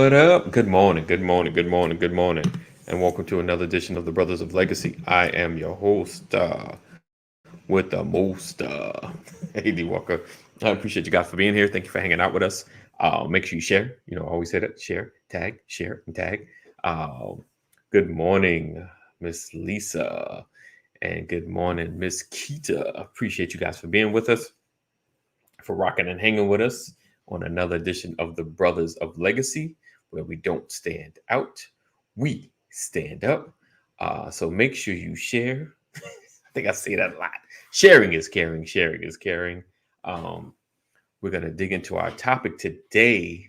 What up? Good morning, good morning, good morning, good morning, and welcome to another edition of the Brothers of Legacy. I am your host with the most, AD Walker. I appreciate you guys for being here. Thank you for hanging out with us. Make sure you share. I always say that share, and tag. Um, Good morning, Miss Lisa, and good morning, Miss Keita. Appreciate you guys for being with us, for rocking and hanging with us on another edition of the Brothers of Legacy, where we don't stand out, we stand up. So make sure you share. I think I say that a lot. Sharing is caring. Sharing is caring. Um, we're going to dig into our topic today.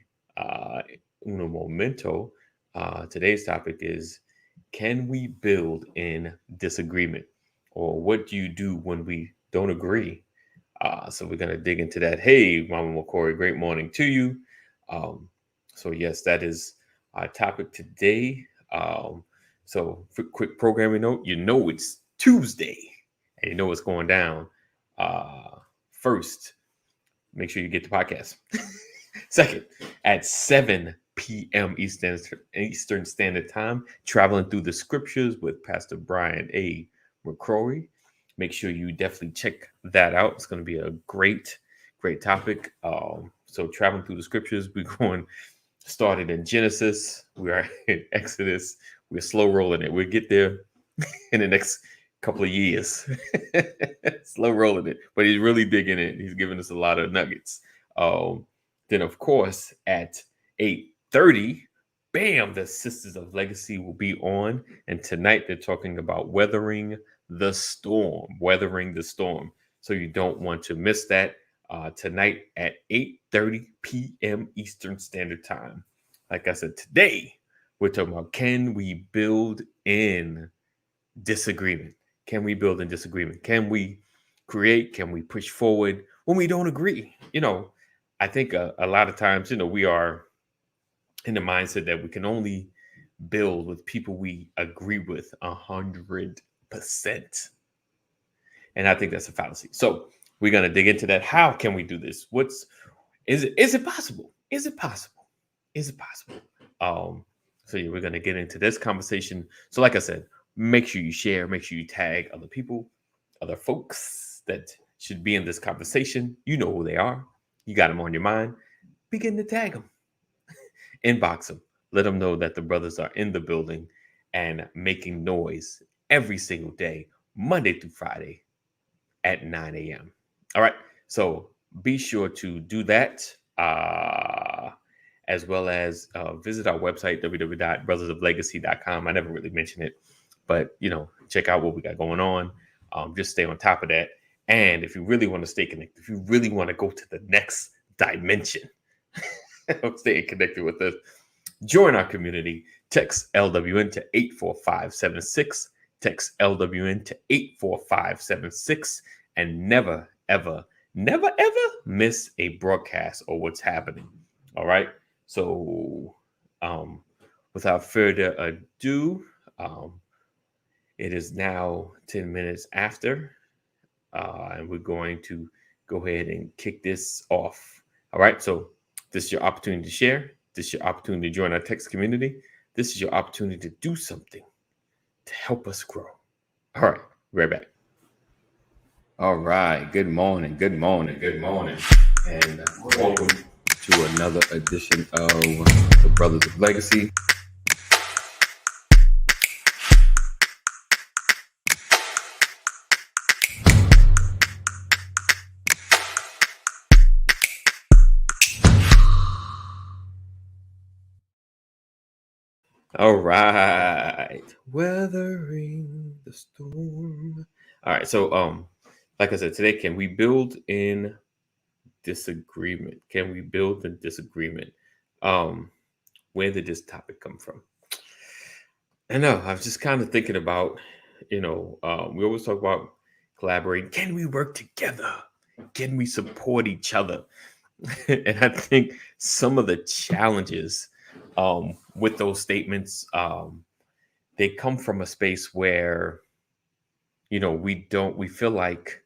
Uno momento. Today's topic is, can we build in disagreement? Or what do you do when we don't agree? So we're going to dig into that. Hey, Mama McCory, great morning to you. Um, so, yes, that is our topic today. Quick programming note, it's Tuesday and you know what's going down. First, make sure you get the podcast. Second, at 7 p.m. Eastern Standard Time, traveling through the scriptures with Pastor Brian A. McCrory. Make sure you definitely check that out. It's going to be a great topic. So, traveling through the scriptures, we're going started in Genesis. We are in Exodus. We're slow rolling it. We'll get there in the next couple of years. Slow rolling it, but he's really digging in. He's giving us a lot of nuggets. Then, of course, at 8:30, bam, the Sisters of Legacy will be on. And tonight they're talking about weathering the storm. Weathering the storm. So you don't want to miss that. Tonight at 8:30 p.m. Eastern Standard Time. Like I said, today we're talking about, can we build in disagreement? Can we build in disagreement? Can we create? Can we push forward when we don't agree? I think a lot of times, we are in the mindset that we can only build with people we agree with 100%. And I think that's a fallacy. So we're going to dig into that. How can we do this? Is it possible? Is it possible? Is it possible? So yeah, we're going to get into this conversation. So like I said, make sure you share, make sure you tag other people, other folks that should be in this conversation. You know who they are. You got them on your mind. Begin to tag them, inbox them, let them know that the brothers are in the building and making noise every single day, Monday through Friday at 9 a.m. All right. So be sure to do that, as well as visit our website, www.brothersoflegacy.com. I never really mentioned it, but, check out what we got going on. Just stay on top of that. And if you really want to stay connected, if you really want to go to the next dimension of staying connected with us, join our community. Text LWN to 84576. Text LWN to 84576. And never, ever, never, ever miss a broadcast or what's happening. All right. So, without further ado, it is now 10 minutes after, and we're going to go ahead and kick this off. All right. So, this is your opportunity to share. This is your opportunity to join our text community. This is your opportunity to do something to help us grow. All right. Right back. All right. Good morning. Good morning. Good morning. And welcome to another edition of the Brothers of Legacy. All right. Weathering the storm. All right. So, like I said, today, can we build in disagreement? Can we build in disagreement? Where did this topic come from? I know. I was just kind of thinking about, we always talk about collaborating. Can we work together? Can we support each other? And I think some of the challenges with those statements, they come from a space where, we feel like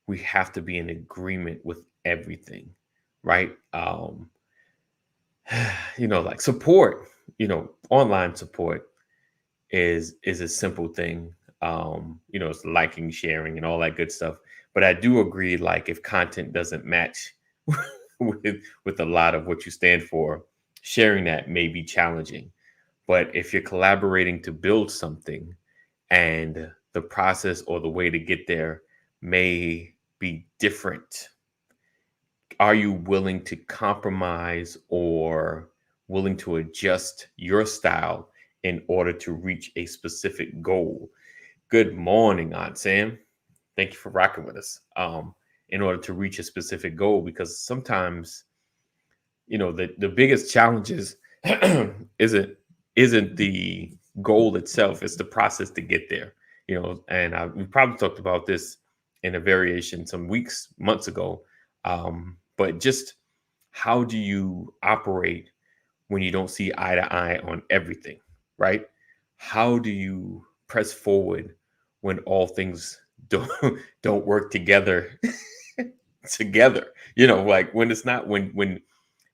we have to be in agreement with everything, right? like support, online support is a simple thing. It's liking, sharing, and all that good stuff. But I do agree, like if content doesn't match with a lot of what you stand for, sharing that may be challenging. But if you're collaborating to build something and the process or the way to get there may be different, are you willing to compromise or willing to adjust your style in order to reach a specific goal? Good morning, Aunt Sam. Thank you for rocking with us. In order to reach a specific goal, because sometimes, the biggest challenges isn't isn't the goal itself; it's the process to get there. And we probably talked about this in a variation some weeks, months ago. But just how do you operate when you don't see eye to eye on everything, right? How do you press forward when all things don't don't work together together? Like when it's not when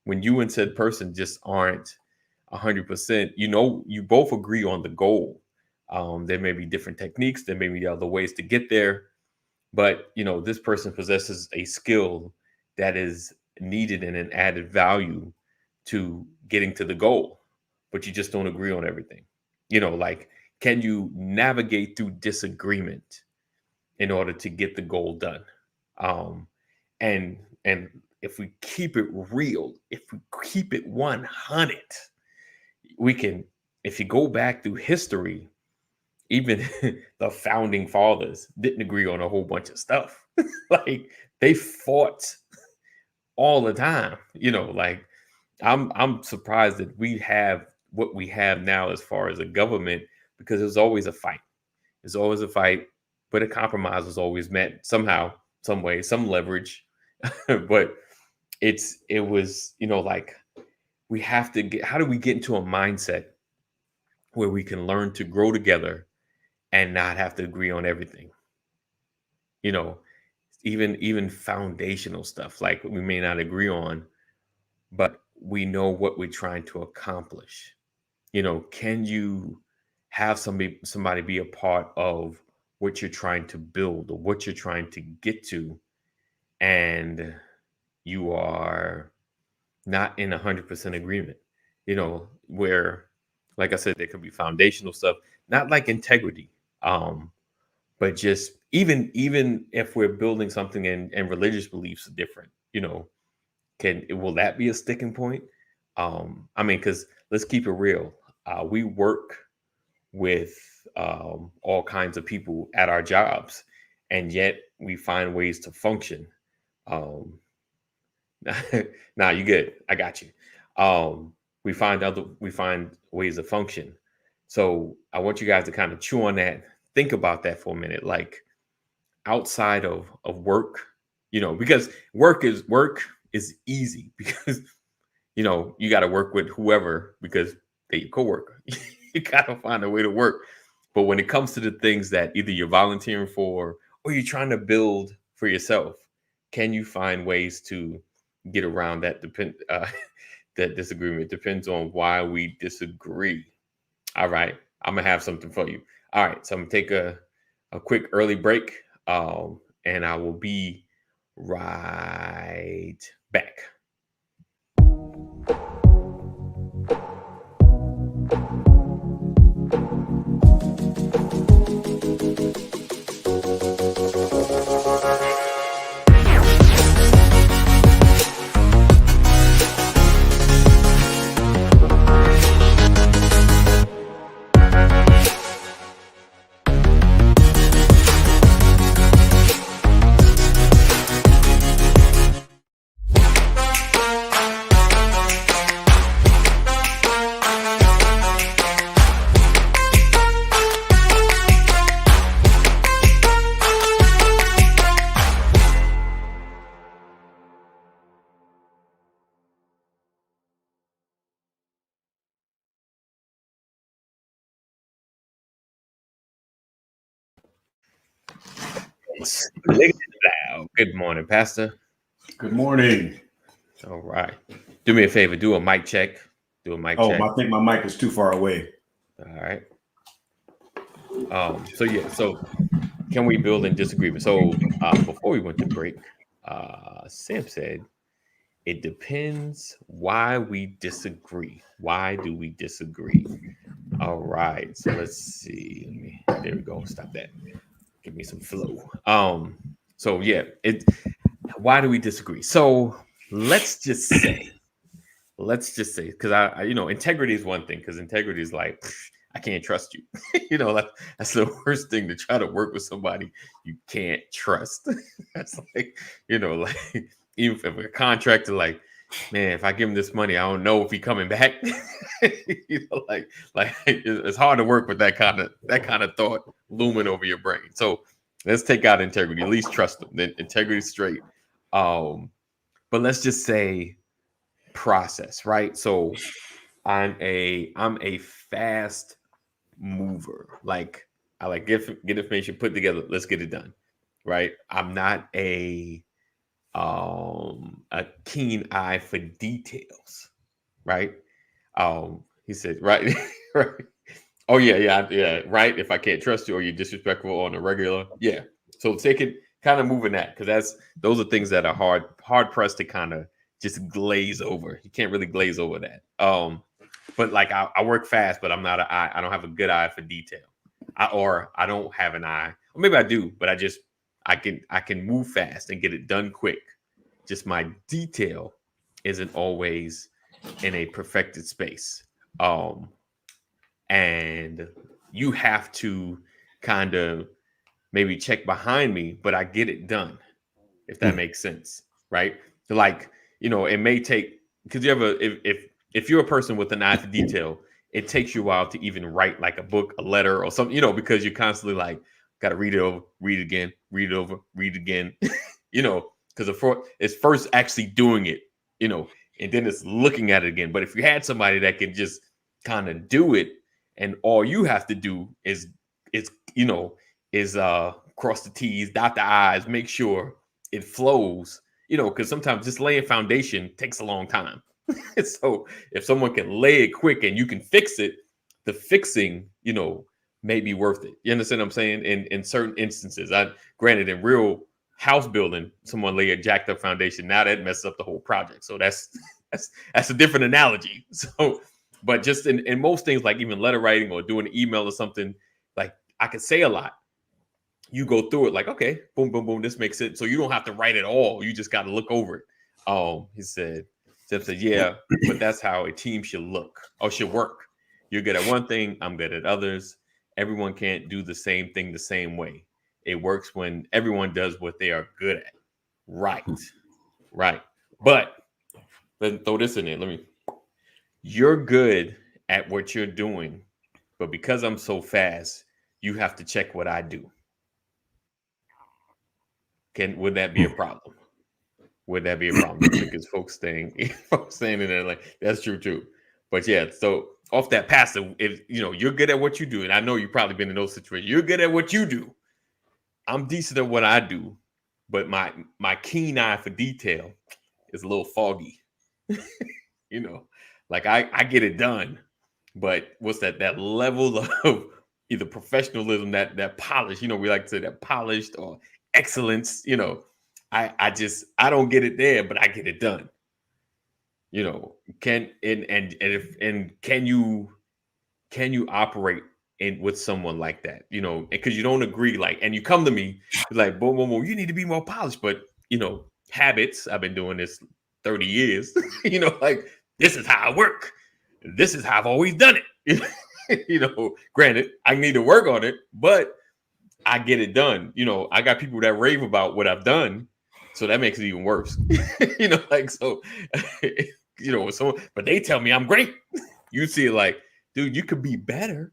you and said person just aren't 100%. You both agree on the goal. There may be different techniques, there may be other ways to get there, but this person possesses a skill that is needed and an added value to getting to the goal, but you just don't agree on everything. Like, can you navigate through disagreement in order to get the goal done? Um and and if we keep it real, if we keep it 100, we can, if you go back through history, even the founding fathers didn't agree on a whole bunch of stuff. Like, they fought all the time. Like, I'm surprised that we have what we have now as far as a government, because there's always a fight. There's always a fight, but a compromise was always met somehow, some way, some leverage. But it was, like, we have to get, how do we get into a mindset where we can learn to grow together and not have to agree on everything? you know even foundational stuff, like, we may not agree on, but we know what we're trying to accomplish. Can you have somebody be a part of what you're trying to build or what you're trying to get to, and you are not in 100% agreement? Where, like I said, there could be foundational stuff, not like integrity, but just, even if we're building something and religious beliefs are different, will that be a sticking point? I mean, because let's keep it real. We work with all kinds of people at our jobs, and yet we find ways to function. um Nah, you good, I got you. We find ways to function. So I want you guys to kind of chew on that, think about that for a minute. Like, outside of work, because work is easy, because you got to work with whoever, because they're your coworker. You got to find a way to work. But when it comes to the things that either you're volunteering for or you're trying to build for yourself, can you find ways to get around that that disagreement? Depends on why we disagree. All right, I'm gonna have something for you. All right, so I'm gonna take a quick early break, and I will be right back. It's Good morning, Pastor. Good morning. All right. Do me a favor. Do a mic check. Do a mic Oh, check. I think my mic is too far away. All right. So yeah. So can we build in disagreement? So before we went to break, Sam said it depends why we disagree. Why do we disagree? All right. So let's see. There we go. Stop that. Give me some flow. So yeah, why do we disagree? So let's just say, because integrity is one thing, because integrity is like, I can't trust you. That's the worst thing, to try to work with somebody you can't trust. That's like, like, even if a contractor, like, man, if I give him this money, I don't know if he coming back. Like it's hard to work with that kind of thought looming over your brain. So let's take out integrity. At least trust them. Then integrity straight. But let's just say process, right? So I'm a fast mover. Like, I like get information put together. Let's get it done, right? I'm not a keen eye for details, right? He said, right, right. Oh yeah, right. If I can't trust you or you're disrespectful on a regular, yeah. So take it, kind of moving that, because those are things that are hard pressed to kind of just glaze over. You can't really glaze over that. But like, I work fast, but I'm not a eye. I don't have a good eye for detail. I don't have an eye, or maybe I do, but I can move fast and get it done quick. Just my detail isn't always in a perfected space. Um, and you have to kind of maybe check behind me, but I get it done, if that makes sense, right? Like, it may take, because you have if you're a person with an eye for detail, it takes you a while to even write like a book, a letter, or something, because you're constantly like, got to read it over, read it again, read it over, read it again, because it's first actually doing it, and then it's looking at it again. But if you had somebody that can just kind of do it, and all you have to do is you know is cross the T's, dot the I's, make sure it flows, because sometimes just laying foundation takes a long time. So if someone can lay it quick and you can fix it, the fixing, may be worth it. You understand what I'm saying? In certain instances, granted, in real house building, someone lay a jacked up foundation, now that messes up the whole project. So that's a different analogy. So, but just in most things, like even letter writing or doing an email or something, like, I could say a lot. You go through it like, okay, boom, boom, boom, this makes it. So you don't have to write it all. You just got to look over it. Steph said, yeah, but that's how a team should look or should work. You're good at one thing, I'm good at others. Everyone can't do the same thing the same way. It works when everyone does what they are good at. Right. Right. But let's throw this in there. You're good at what you're doing, but because I'm so fast, you have to check what I do. Would that be a problem? Would that be a problem? Because folks saying in there, like, that's true too. But yeah, so off that passive, if you're good at what you do, and I know you've probably been in those situations, you're good at what you do. I'm decent at what I do, but my keen eye for detail is a little foggy. Like, I get it done, but what's that level of either professionalism, that polish, we like to say that polished, or excellence, I don't get it there, but I get it done. Can you operate with someone like that? Because you don't agree, like, and you come to me like, boom, boom, boom, you need to be more polished, but habits. I've been doing this 30 years. Like, this is how I work. This is how I've always done it. Granted, I need to work on it, but I get it done. I got people that rave about what I've done, so that makes it even worse. Like, so, but they tell me I'm great. You see it like, dude, you could be better,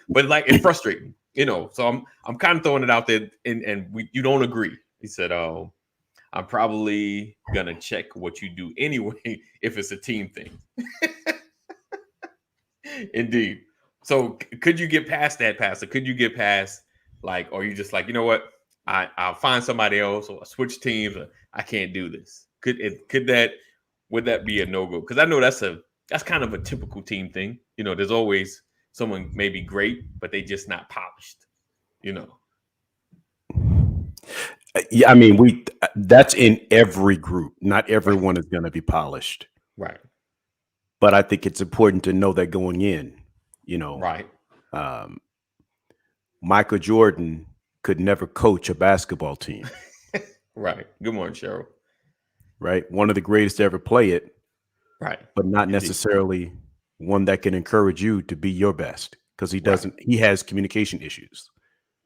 but like, it's frustrating, so I'm kind of throwing it out there, and you don't agree. He said, oh, I'm probably gonna check what you do anyway if it's a team thing. Indeed. So could you get past that, Pastor? Could you get past, like, or you just like, you know what? I'll find somebody else, or switch teams, or I can't do this. Could would that be a no-go? Because I know that's kind of a typical team thing. There's always someone maybe great, but they just not polished. Yeah, I mean, that's in every group. Not everyone is going to be polished. Right. But I think it's important to know that going in, Right. Michael Jordan could never coach a basketball team. Right. Good morning, Cheryl. Right. One of the greatest to ever play it. Right. But not necessarily one that can encourage you to be your best, because he has communication issues.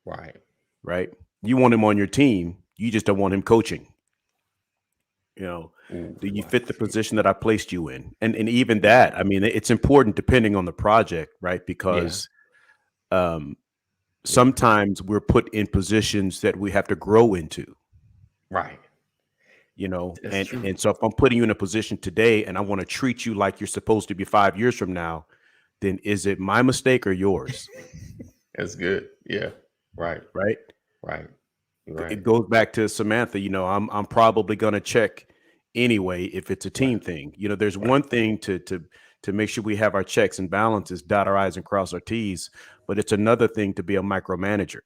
Right. Right. You want him on your team. You just don't want him coaching. Do you fit the position that I placed you in? And even that, I mean, it's important depending on the project, right? Because sometimes we're put in positions that we have to grow into. Right. And so if I'm putting you in a position today and I want to treat you like you're supposed to be 5 years from now, then is it my mistake or yours? That's good. Yeah. Right. Right. Right. It goes back to Samantha. I'm probably going to check anyway if it's a team thing. There's one thing to make sure we have our checks and balances, dot our I's and cross our T's, but it's another thing to be a micromanager.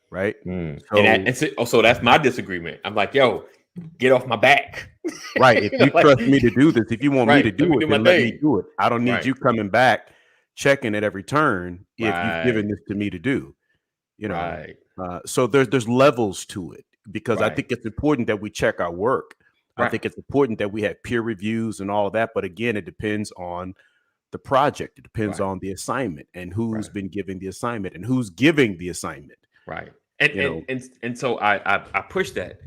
Right. So that's my disagreement. I'm like, yo, get off my back. Right. If you trust me to do this, if you want me to do it, then let me do it. I don't need you coming back, checking at every turn if you've given this to me to do. So there's levels to it, because I think it's important that we check our work. I think it's important that we have peer reviews and all of that. But again, it depends on the project. It depends on the assignment and who's been giving the assignment and who's giving the assignment. Right. And so I push that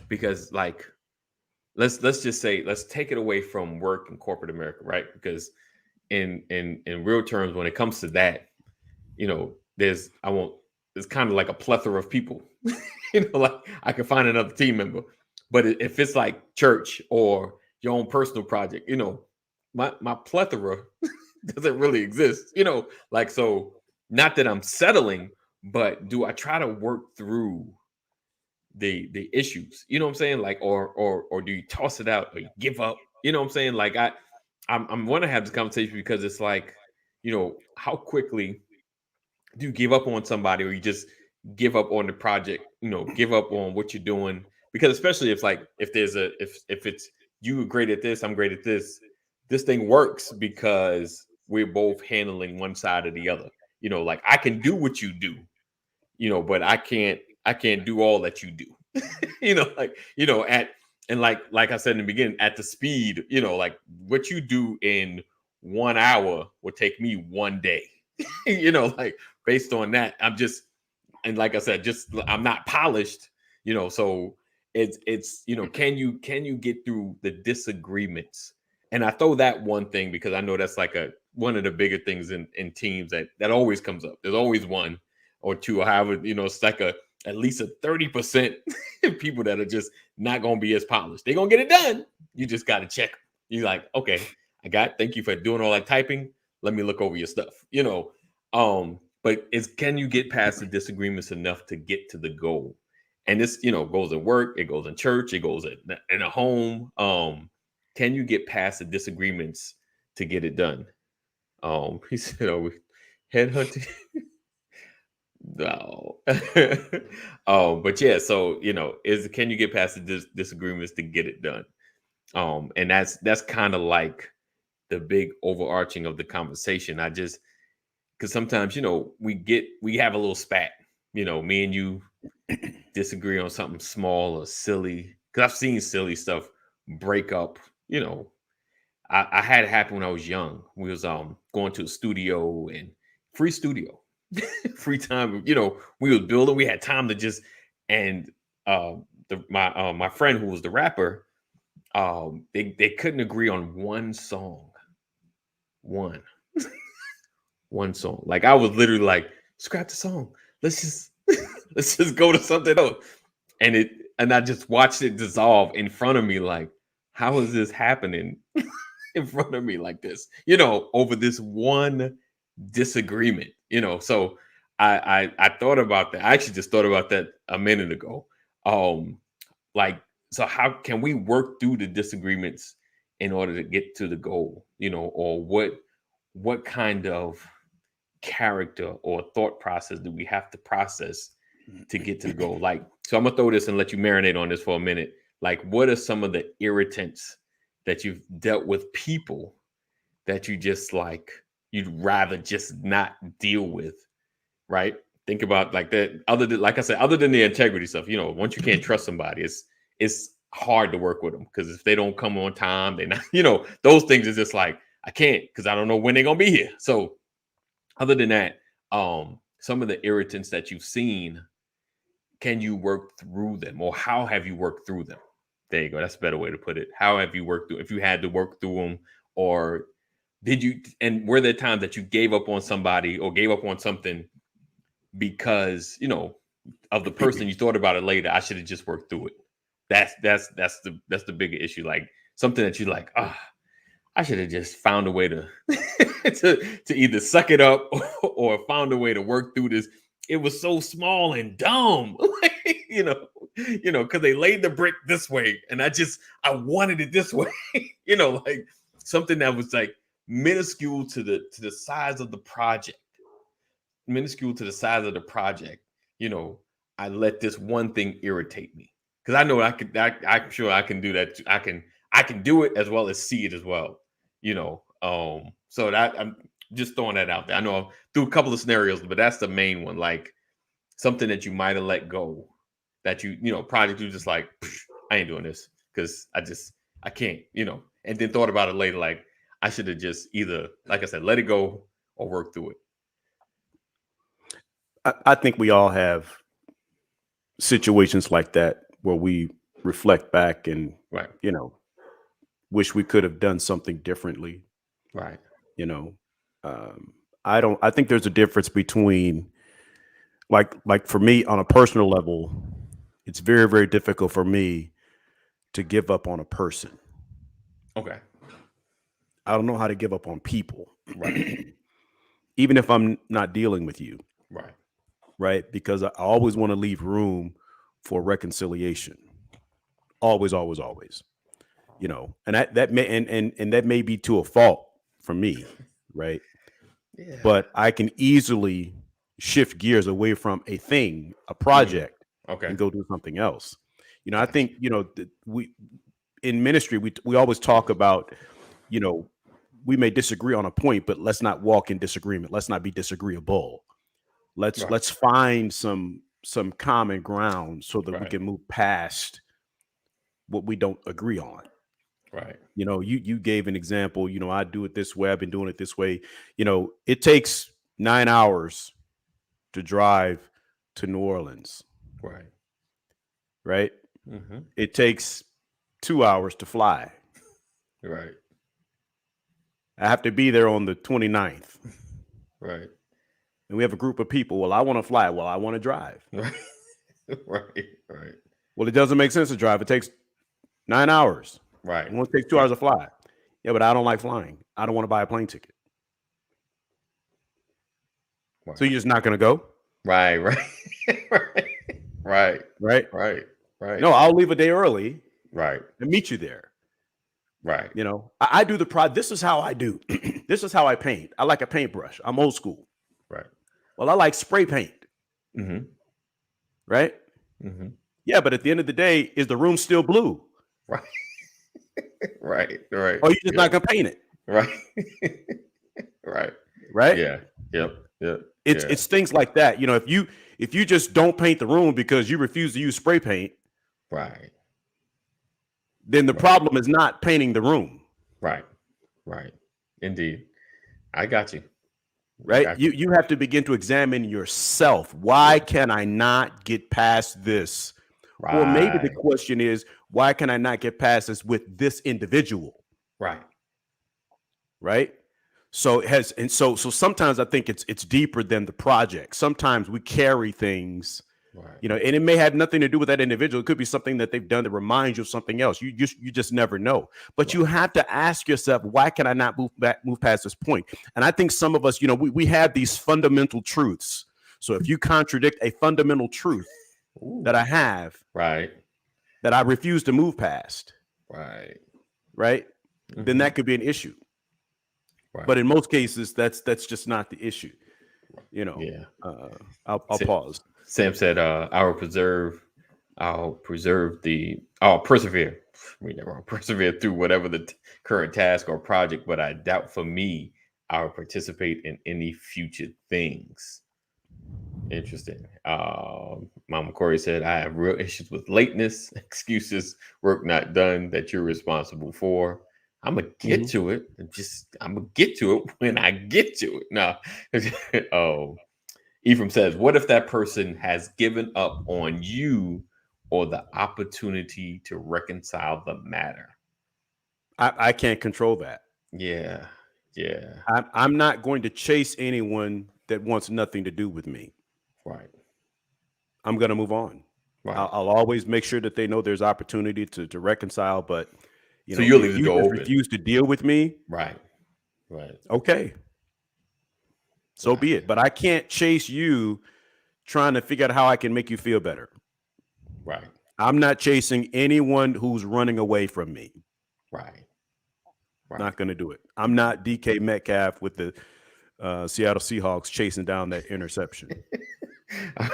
because, like, let's just say, let's take it away from work and corporate America, right? Because in real terms, when it comes to that, there's kind of like a plethora of people. Like I can find another team member, but if it's like church or your own personal project, my plethora doesn't really exist. Like, so not that I'm settling, but do I try to work through the issues? You know what I'm saying? Like, or do you toss it out or you give up? You know what I'm saying? Like I'm want to have this conversation because it's like, how quickly do you give up on somebody, or you just give up on the project? Give up on what you're doing, because especially if it's you are great at this, I'm great at this. This thing works because we're both handling one side or the other. Like I can do what you do, but I can't do all that you do. Like I said in the beginning, at the speed, like what you do in 1 hour will take me 1 day. Like based on that, and like I said, I'm not polished, so it's can you get through the disagreements? And I throw that one thing because I know that's like one of the bigger things in teams that always comes up. There's always one or two, or however, it's like at least a 30% people that are just not going to be as polished. They're going to get it done. You just got to check. You're like, okay, thank you for doing all that typing. Let me look over your stuff, but can you get past the disagreements enough to get to the goal? And this, goes in work, it goes in church, it goes in a home. Can you get past the disagreements to get it done? He said, headhunting. No. But yeah, so can you get past the disagreements to get it done? And that's kind of like the big overarching of the conversation. Because sometimes we have a little spat. Me and you disagree on something small or silly. Because I've seen silly stuff break up. I had it happen when I was young. We was going to a studio, and free studio. Free time, we was building. We had time to just, and my friend who was the rapper, they couldn't agree on one song, one song. Like I was literally like, scrap the song. Let's just go to something else. And I just watched it dissolve in front of me. Like, how is this happening in front of me like this? Over this one disagreement. So I thought about that. I actually just thought about that a minute ago. Like so how can we work through the disagreements in order to get to the goal, or what kind of character or thought process do we have to process to get to the goal? Like, so I'm gonna throw this and let you marinate on this for a minute. Like, what are some of the irritants that you've dealt with people that you just like, you'd rather just not deal with, right? Think about like that. Other than, like I said, other than the integrity stuff, once you can't trust somebody, it's hard to work with them, because if they don't come on time, they not, those things is just like, I can't, because I don't know when they're gonna be here. So other than that, some of the irritants that you've seen, can you work through them, or how have you worked through them? There you go. That's a better way to put it. How have you worked through, if you had to work through them, or did you, and were there times that you gave up on somebody or gave up on something because, of the person, you thought about it later, I should have just worked through it. That's the bigger issue. Like something that you like, I should have just found a way to to either suck it up or found a way to work through this. It was so small and dumb, because they laid the brick this way, and I wanted it this way, like something that was like minuscule to the size of the project, I let this one thing irritate me, because I know I'm sure I can do that. I can do it as well as see it as well, so that I'm just throwing that out there. I know I've through a couple of scenarios, but that's the main one. Like something that you might have let go, that project you just like, I ain't doing this because I can't, and then thought about it later. Like I should have just either, like I said, let it go or work through it. I think we all have situations like that where we reflect back and, right, wish we could have done something differently. Right. I think there's a difference between like for me on a personal level, it's very, very difficult for me to give up on a person. Okay. I don't know how to give up on people. Right. Even if I'm not dealing with you. Right. Right. Because I always want to leave room for reconciliation. Always, always, always. And that may and that may be to a fault for me, right? Yeah. But I can easily shift gears away from a thing, a project, okay, and go do something else. I think we in ministry we always talk about, we may disagree on a point, but let's not walk in disagreement. Let's not be disagreeable. Let's find some common ground so that we can move past what we don't agree on. Right. You gave an example, I do it this way. I've been doing it this way. It takes 9 hours to drive to New Orleans. Right. Right. Mm-hmm. It takes 2 hours to fly. Right. I have to be there on the 29th. Right. And we have a group of people. Well, I want to fly. Well, I want to drive. Right. Right. Right. Well, it doesn't make sense to drive. It takes 9 hours. Right. It only takes 2 hours to fly. Yeah, but I don't like flying. I don't want to buy a plane ticket. Right. So you're just not going to go? Right. Right. Right. Right. Right. Right. Right. No, I'll leave a day early. Right. And meet you there. Right. I do the project. This is how I do. This is how I paint. I like a paintbrush. I'm old school. Right. Well, I like spray paint. Mm-hmm. Right. Mm-hmm. Yeah, but at the end of the day, is the room still blue? Right. Right. Right. Or you just not gonna paint it? Right. Right. Right. Yeah. Yep. Yep. It's things like that. If you just don't paint the room because you refuse to use spray paint, right, then the problem is not painting the room. Right. Right. Indeed. I got you. Right. You have to begin to examine yourself. Why can I not get past this? Right. Or maybe the question is, why can I not get past this with this individual? Right. Right. So sometimes I think it's deeper than the project. Sometimes we carry things, right, and it may have nothing to do with that individual. It could be something that they've done that reminds you of something else. You just never know. But right, you have to ask yourself, why can I not move past this point? And I think some of us, we have these fundamental truths. So if you contradict a fundamental truth that I have, right, that I refuse to move past, right, mm-hmm. then that could be an issue. Right. But in most cases, that's just not the issue. You know. Yeah. I'll pause. Sam said, "I'll persevere. Persevere through whatever the current task or project. But I doubt for me, I'll participate in any future things." Interesting. Mama Corey said, "I have real issues with lateness, excuses, work not done that you're responsible for. I'm gonna get to it. I'm gonna get to it when I get to it." No. Oh, Ephraim says, "What if that person has given up on you or the opportunity to reconcile the matter?" I can't control that. Yeah. I'm not going to chase anyone that wants nothing to do with me. Right. I'm going to move on. Right. I'll always make sure that they know there's opportunity to reconcile. But so you'll leave the door open. Refuse to deal with me. Right. Okay. So be it. But I can't chase you trying to figure out how I can make you feel better. Right. I'm not chasing anyone who's running away from me. Right. Not going to do it. I'm not DK Metcalf with the Seattle Seahawks chasing down that interception.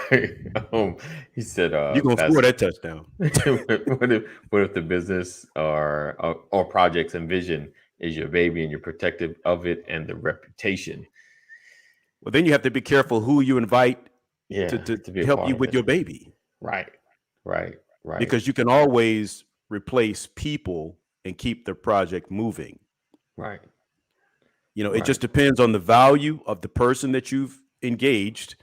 He said, "You're going to score that touchdown." what if the business or projects and vision is your baby and you're protective of it and the reputation? Well, then you have to be careful who you invite to help you with your baby. Right. Because you can always replace people and keep the project moving. Right. It just depends on the value of the person that you've engaged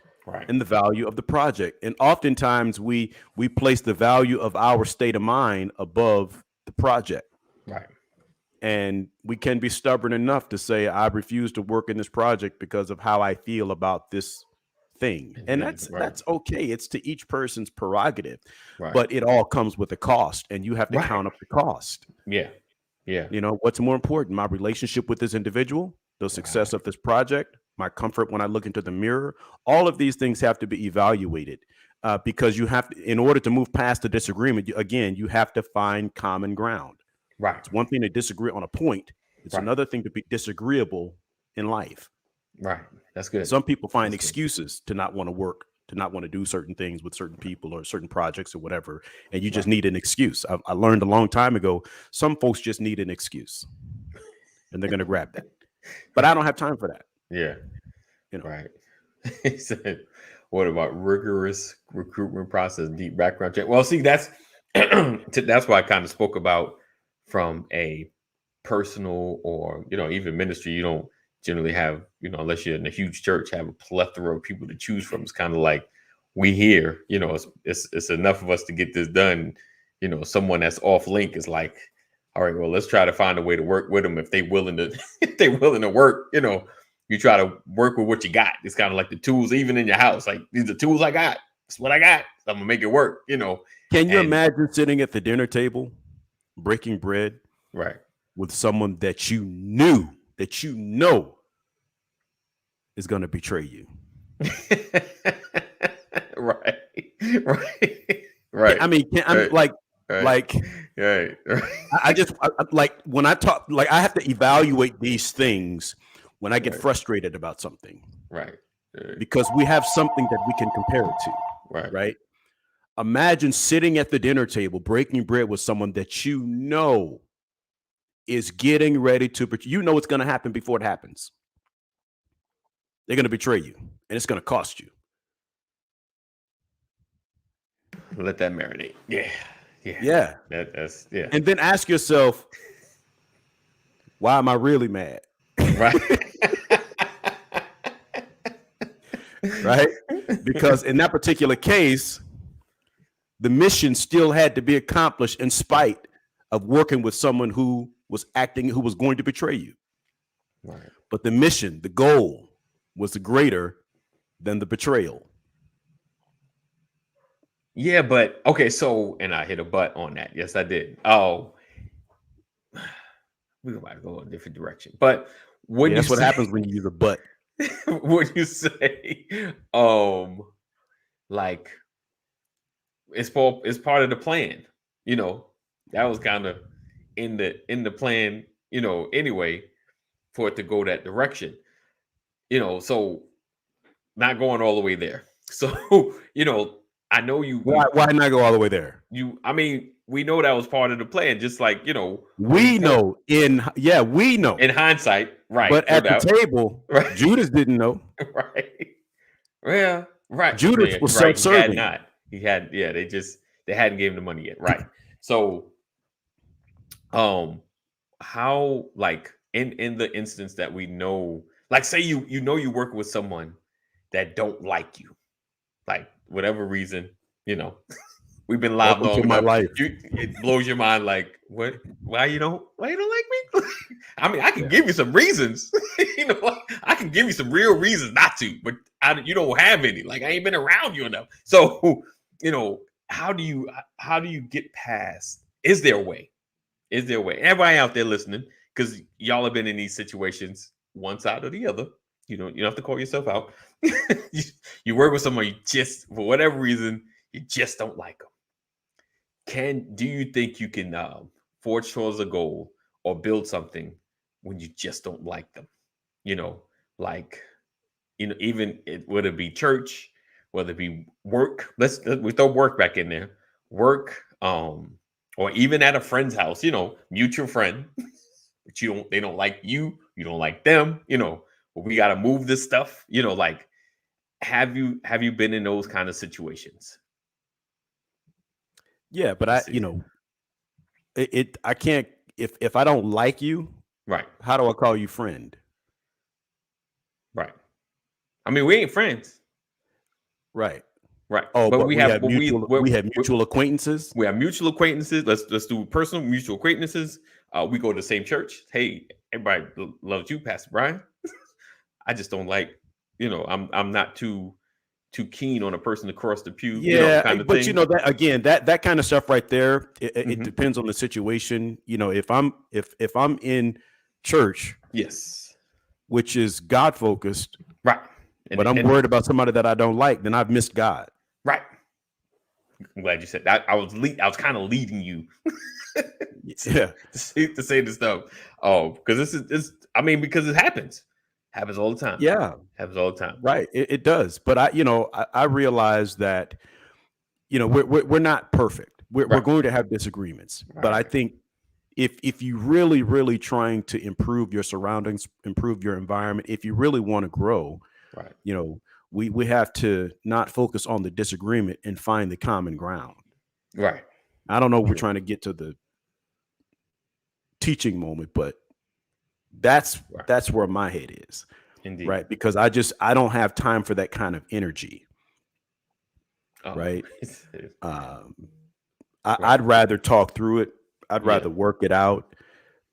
and the value of the project. And oftentimes we place the value of our state of mind above the project. Right. And we can be stubborn enough to say, I refuse to work in this project because of how I feel about this thing. And that's okay. It's to each person's prerogative. But it all comes with a cost, and you have to count up the cost. Yeah. What's more important, my relationship with this individual, the success of this project, my comfort when I look into the mirror. All of these things have to be evaluated because you have to, in order to move past the disagreement, you have to find common ground. Right. It's one thing to disagree on a point. It's another thing to be disagreeable in life. Right. That's good. Some people find excuses to not want to work, to not want to do certain things with certain people or certain projects or whatever. And you just need an excuse. I learned a long time ago, some folks just need an excuse and they're going to grab that. But I don't have time for that. Yeah. Right. He said, what about rigorous recruitment process, deep background check? Well, see, that's why I kind of spoke about from a personal or, even ministry. You don't generally have, unless you're in a huge church, have a plethora of people to choose from. It's kind of like we here, it's enough of us to get this done. Someone that's off link is like, all right, well, let's try to find a way to work with them if they're willing to work. You try to work with what you got. It's kind of like the tools, even in your house. Like, these are tools I got. It's what I got. So I'm gonna make it work. Can you imagine sitting at the dinner table, breaking bread, with someone that you know is going to betray you? Right. I mean, when I talk, I have to evaluate these things when I get frustrated about something. Right. Because we have something that we can compare it to. Right. Imagine sitting at the dinner table, breaking bread with someone that is getting ready to, it's going to happen before it happens. They're going to betray you, and it's going to cost you. Let that marinate. Yeah. That's. And then ask yourself, why am I really mad? Right. Right? Because in that particular case, the mission still had to be accomplished in spite of working with someone who was going to betray you. Right. But the mission, the goal, was greater than the betrayal. Yeah, but okay, so, and I hit a butt on that. Yes, I did. Oh, we might go a different direction. But that's what happens when you use a butt. What you say? Like, it's part of the plan. You know, that was kind of in the plan, you know, anyway, for it to go that direction. You know, so not going all the way there. So, you know, I know Why not go all the way there? I mean, we know that was part of the plan, just like, you know, we know in hindsight, right? But no at doubt. the table, right. Judas didn't know. Right. Well, right. Judas was self-serving. He had, they hadn't given him the money yet. Right. So, how, like, in the instance that we know, like, say you know you work with someone that don't like you, like, whatever reason, you know, we've been live long enough. My life. It blows your mind, like, what? Why you don't like me? I mean, I can give you some reasons. You know, I can give you some real reasons not to, but you don't have any. Like, I ain't been around you enough. So, you know, how do you get past? Is there a way? Is there a way? Everybody out there listening, because y'all have been in these situations, one side or the other. You don't have to call yourself out. you work with someone you just, for whatever reason, you just don't like them. Do you think you can forge towards a goal or build something when you just don't like them? You know, like, you know, even whether it be church, whether it be work, we throw work back in there. Work, or even at a friend's house, you know, mutual friend, but they don't like you, you don't like them, you know, we got to move this stuff, you know, like, have you been in those kind of situations? Yeah, but I can't, if I don't like you, right? How do I call you friend? Right. I mean, we ain't friends. Right. Right. Oh, but we have mutual acquaintances. We have mutual acquaintances. Let's do personal mutual acquaintances. We go to the same church. Hey, everybody loves you, Pastor Brian. I just don't like, you know, I'm not too keen on a person across the pew. Yeah, you know, kind of but thing. You know, that again, that kind of stuff right there. It depends on the situation. You know, if I'm in church, yes, which is God focused, right, but I'm worried about somebody that I don't like, then I've missed God. Right. I'm glad you said that. I was kind of leading you. Yeah, to say this stuff. Oh, because because it happens all the time. Yeah, happens all the time. Right, it does. But I realize that, you know, we're not perfect. We're going to have disagreements. Right. But I think if you really trying to improve your surroundings, improve your environment, if you really want to grow, right, you know, we have to not focus on the disagreement and find the common ground. Right. I don't know. We're trying to get to the teaching moment, but that's where my head is. Indeed. Right. Because I don't have time for that kind of energy. Oh. Right. I'd rather talk through it. I'd rather work it out.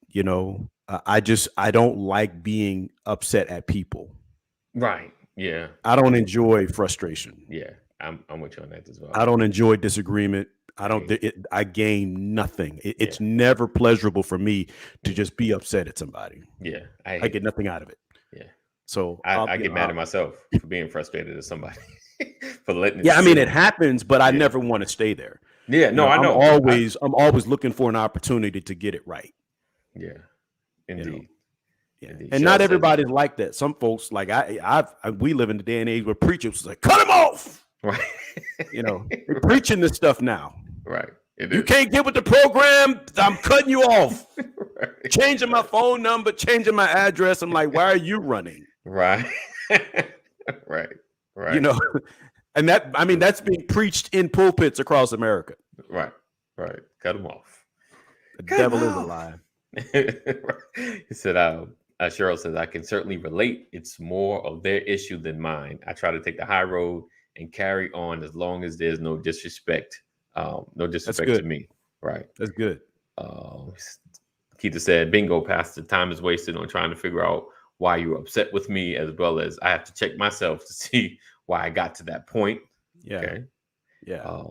You know, I don't like being upset at people. Right. Yeah. I don't enjoy frustration. Yeah. I'm with you on that as well. I don't enjoy disagreement. I gain nothing. It's never pleasurable for me to just be upset at somebody. Yeah. I get nothing out of it. Yeah. So I get mad at myself for being frustrated at somebody. For letting I mean, it happens, but I never want to stay there. Yeah, no, I know. I'm always looking for an opportunity to get it right. Yeah, indeed. You know? Yeah. Indeed. And not everybody's like that. Some folks, like we live in the day and age where preachers was like, cut him off. Right. You know, they're preaching this stuff now. Right. You can't get with the program. I'm cutting you off. Right. Changing my phone number, changing my address. I'm like, why are you running? Right. Right. You know, and that's being preached in pulpits across America. Right. Right. Cut them off. The devil is a lie. He said, Cheryl says, I can certainly relate. It's more of their issue than mine. I try to take the high road and carry on as long as there's no disrespect. No disrespect to me. Right. That's good. Keita said, bingo, Pastor. Time is wasted on trying to figure out why you're upset with me, as well as I have to check myself to see why I got to that point. Yeah. Okay. Yeah.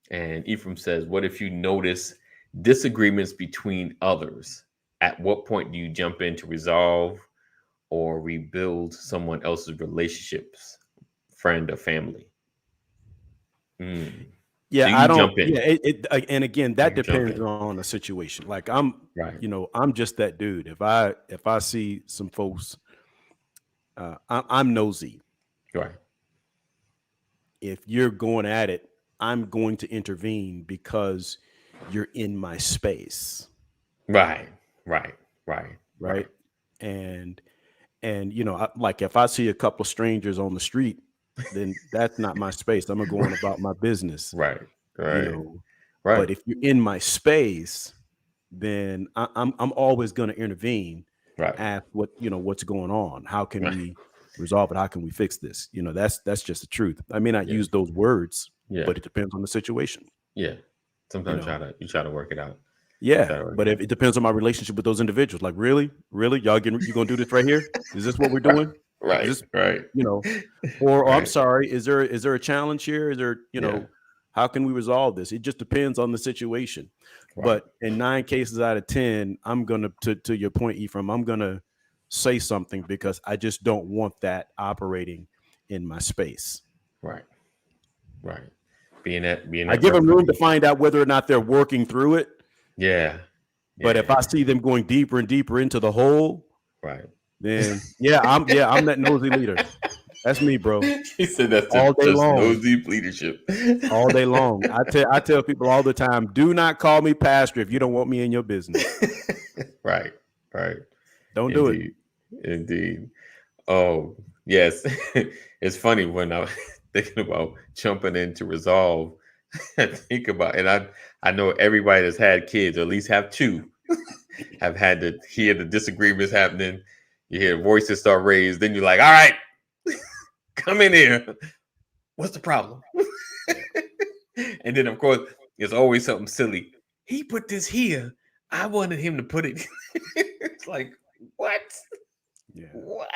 And Ephraim says, what if you notice disagreements between others? At what point do you jump in to resolve or rebuild someone else's relationships, friend or family? Yeah, So I you don't. jump in. Yeah, and again, that depends on the situation. Like I'm just that dude. If I see some folks, I'm nosy. Right. If you're going at it, I'm going to intervene because you're in my space. Right. Right. And like if I see a couple of strangers on the street, then that's not my space. I'm gonna go on about my business. Right. But if you're in my space, then I'm always going to intervene. Right. Ask what's going on. How can we resolve it? How can we fix this? That's just the truth. I may not use those words, but it depends on the situation. Yeah. Sometimes you try to work it out. Yeah, but if it depends on my relationship with those individuals. Like, really, you gonna do this right here? Is this what we're doing? Right. Is this, or I'm sorry, is there a challenge here? Is there, how can we resolve this? It just depends on the situation. Right. But in 9 cases out of 10, I'm gonna to your point, Ephraim, I'm gonna say something because I just don't want that operating in my space. Right. I give them room to find out whether or not they're working through it. Yeah. But if I see them going deeper and deeper into the hole, then I'm that nosy leader. That's me, bro. He said that's all day long. Nosy leadership. All day long. I tell people all the time, do not call me pastor if you don't want me in your business. Right. Don't do it. Indeed. Oh, yes. It's funny when I'm thinking about jumping in to resolve. I think about, and I know everybody that's had kids, or at least have 2, have had to hear the disagreements happening. You hear voices start raised, then you're like, all right, come in here. What's the problem? And then, of course, there's always something silly. He put this here. I wanted him to put it. It's like, what? Yeah. What?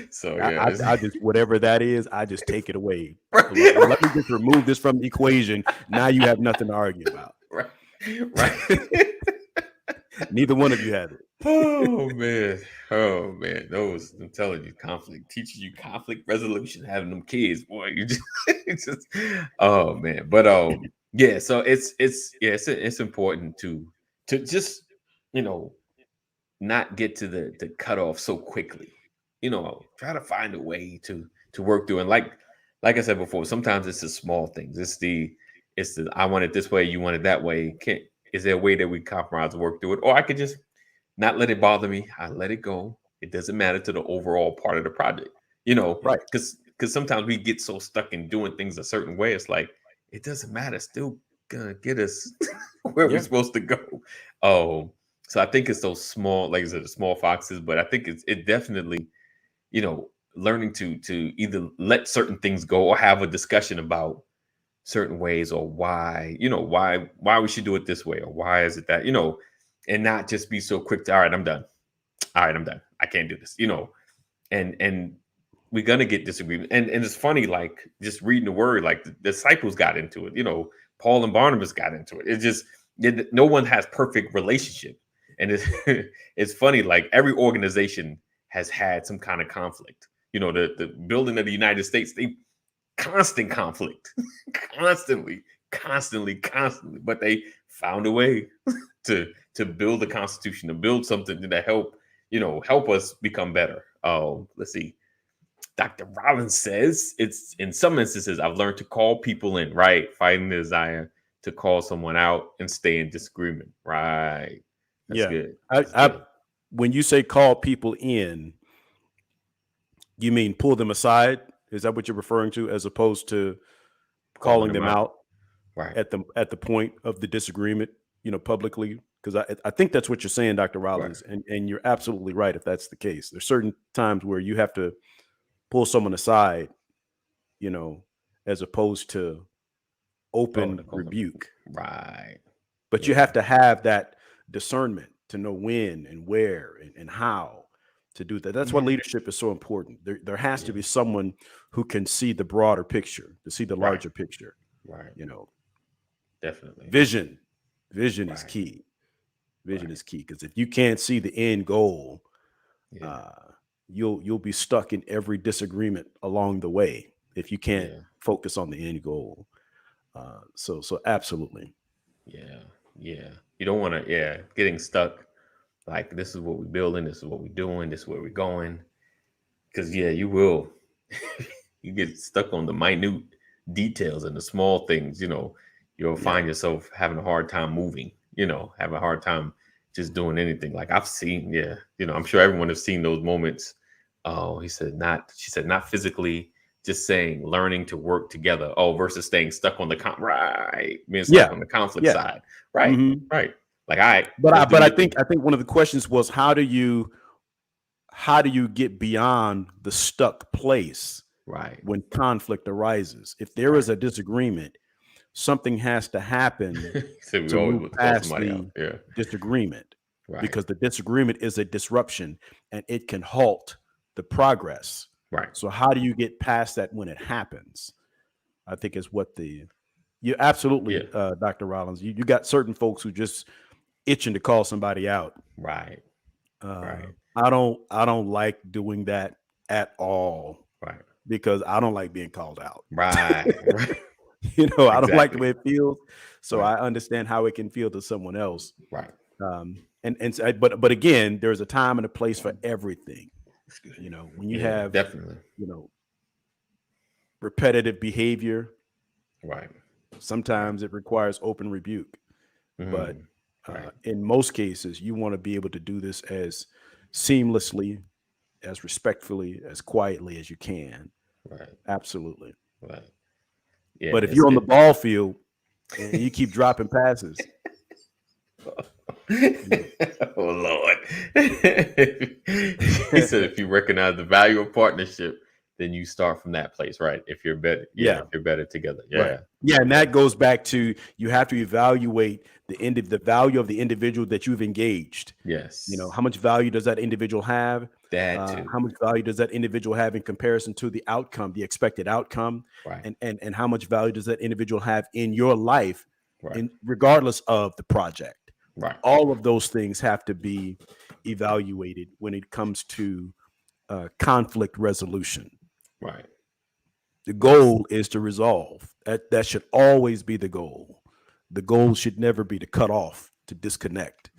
So I just, whatever that is, I just take it away. Let me just remove this from the equation. Now you have nothing to argue about. Right. Neither one of you have it. Oh man. Those, I'm telling you, conflict teaches you conflict resolution. Having them kids, boy, you just oh man. But yeah. So it's important to just not get to the cutoff so quickly. Try to find a way to work through. And like I said before, sometimes it's the small things. It's the I want it this way, you want it that way. Is there a way that we compromise and work through it? Or I could just not let it bother me. I let it go. It doesn't matter to the overall part of the project. Right. Because sometimes we get so stuck in doing things a certain way. It's like, it doesn't matter. It's still gonna get us where we're supposed to go. Oh, so I think it's those small, like I said, the small foxes, but I think it definitely, learning to either let certain things go or have a discussion about certain ways, or why we should do it this way, or why is it that, and not just be so quick to, all right, I'm done. I can't do this, and we're gonna get disagreement. And it's funny, like just reading the word, like the disciples got into it, Paul and Barnabas got into it. It's just no one has perfect relationship. And it's funny, like every organization has had some kind of conflict. The building of the United States, they constant conflict, constantly, but they found a way to build the Constitution, to build something to help us become better. Let's see. Dr. Rollins says, it's in some instances I've learned to call people in, right? Fighting the desire to call someone out and stay in disagreement. Right. That's good. Good. When you say call people in, you mean pull them aside? Is that what you're referring to, as opposed to calling them out at the point of the disagreement, publicly? Because I think that's what you're saying, Dr. Rollins, and you're absolutely right if that's the case. There's certain times where you have to pull someone aside, as opposed to open rebuke. Right. But you have to have that discernment to know when and where and how to do that. That's why leadership is so important. There has to be someone who can see the broader picture, to see the larger picture. Right. Definitely. Vision is key. Vision is key, because if you can't see the end goal, you'll be stuck in every disagreement along the way if you can't focus on the end goal. So absolutely. Yeah. You don't want to, getting stuck. Like, this is what we're building. This is what we're doing. This is where we're going. Because, you will. You get stuck on the minute details and the small things, you'll find yourself having a hard time moving, having a hard time just doing anything. Like, I've seen, I'm sure everyone has seen those moments. Oh, she said, not physically, just saying, learning to work together. Oh, versus staying stuck on the being stuck on the conflict side. Right. Mm-hmm. Right. Like, but I think one of the questions was, how do you get beyond the stuck place? Right. When conflict arises, if there is a disagreement, something has to happen to move past the disagreement, because the disagreement is a disruption and it can halt the progress. Right. So how do you get past that when it happens? I think is what you absolutely, Dr. Rollins, you got certain folks who just itching to call somebody out. Right. Right. I don't like doing that at all. Right. Because I don't like being called out. Right. I don't like the way it feels. So I understand how it can feel to someone else. Right. But again, there's a time and a place for everything. When you have definitely, repetitive behavior, right. Sometimes it requires open rebuke. But in most cases, you want to be able to do this as seamlessly, as respectfully, as quietly as you can. Right. Absolutely. Right. Yeah. But if you're on the ball field and you keep dropping passes. Oh Lord. He said if you recognize the value of partnership, then you start from that place, right? If you're better, if you're better together. Yeah. Right. Yeah. And that goes back to, you have to evaluate the value of the individual that you've engaged. Yes. How much value does that individual have? That too. How much value does that individual have in comparison to the outcome, the expected outcome? Right. And how much value does that individual have in your life, regardless of the project? Right. All of those things have to be evaluated when it comes to conflict resolution. Right. The goal is to resolve. That should always be the goal. The goal should never be to cut off, to disconnect.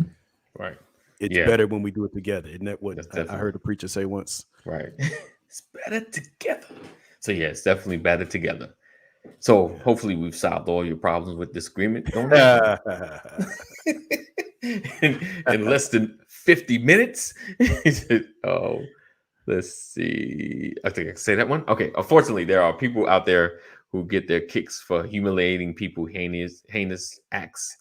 Right. It's better when we do it together. Isn't that what I heard a preacher say once? Right. It's better together. So it's definitely better together. So hopefully we've solved all your problems with disagreement. In less than 50 minutes. Oh, let's see. I think I can say that one. Okay. Unfortunately, there are people out there who get their kicks for humiliating people, heinous acts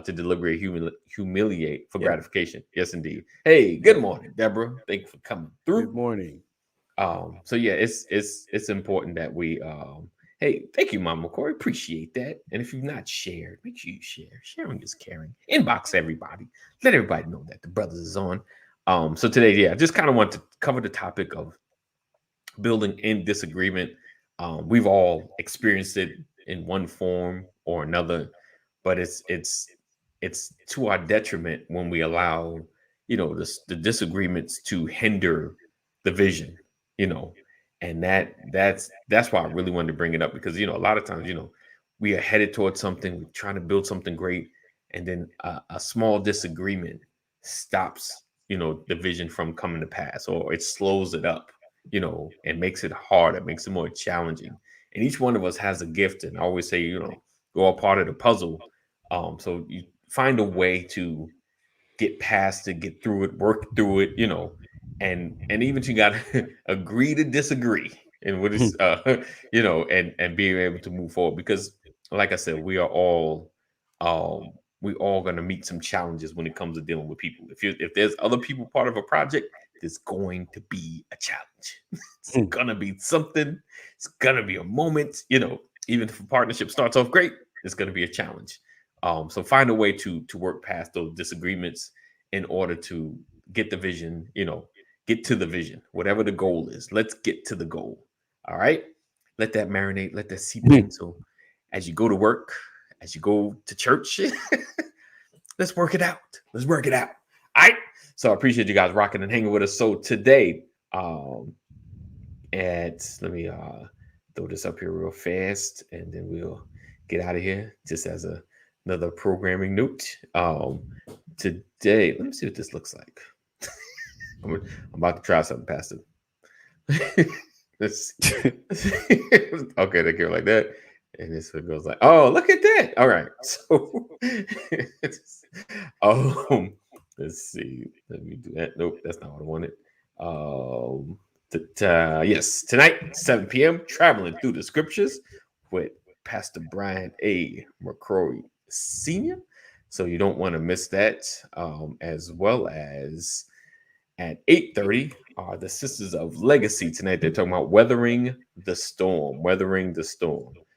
to deliberately humiliate for gratification. Yes, indeed. Hey, good morning, Deborah. Thank you for coming through. Good morning. So it's important that we hey, thank you, Mama Corey. Appreciate that. And if you've not shared, make sure you share. Sharing is caring. Inbox everybody. Let everybody know that the brothers is on. So today, I just kind of want to cover the topic of building in disagreement. We've all experienced it in one form or another, but it's to our detriment when we allow, the disagreements to hinder the vision, and that's why I really wanted to bring it up, because a lot of times we are headed towards something, we're trying to build something great, and then a small disagreement stops the vision from coming to pass, or it slows it up, and makes it harder, makes it more challenging. And each one of us has a gift, and I always say we're all part of the puzzle. So you find a way to get past it, get through it, work through it, and even you got to agree to disagree, and what is and being able to move forward, because like I said, we are all going to meet some challenges when it comes to dealing with people. If there's other people part of a project, there's going to be a challenge. It's gonna be something. It's gonna be a moment. Even if a partnership starts off great, it's gonna be a challenge. So find a way to work past those disagreements in order to get the vision, get to the vision, whatever the goal is. Let's get to the goal. All right. Let that marinate, let that seep in. So as you go to work, as you go to church, let's work it out. Let's work it out. All right. So I appreciate you guys rocking and hanging with us. So today, let me throw this up here real fast, and then we'll get out of here. Just as another programming note. Today, let me see what this looks like. I'm about to try something, Pastor. Let's okay, they go like that. And this one goes like, oh, look at that. All right. So let's see. Let me do that. Nope, that's not what I wanted. Yes, tonight, 7 p.m., traveling through the scriptures with Pastor Brian A. McCrory Sr. So you don't want to miss that, as well as at 8:30 are the Sisters of Legacy tonight. They're talking about weathering the storm.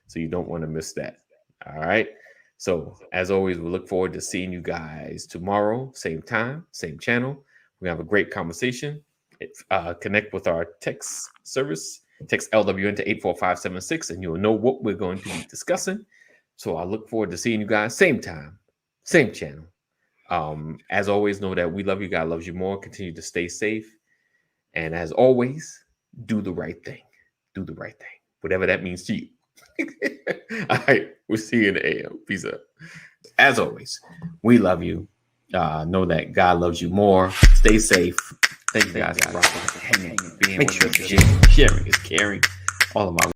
So you don't want to miss that. All right. So as always, we look forward to seeing you guys tomorrow, same time, same channel. We have a great conversation. Connect with our text service. Text LWN to 84576, and you'll know what we're going to be discussing. So I look forward to seeing you guys, same time, same channel. As always, know that we love you. God loves you more. Continue to stay safe. And as always, do the right thing. Do the right thing, whatever that means to you. All right. We'll see you in the AM. Peace out. As always, we love you. Know that God loves you more. Stay safe. Thank you guys for rocking, hanging, being. Make sure sharing is caring. All of my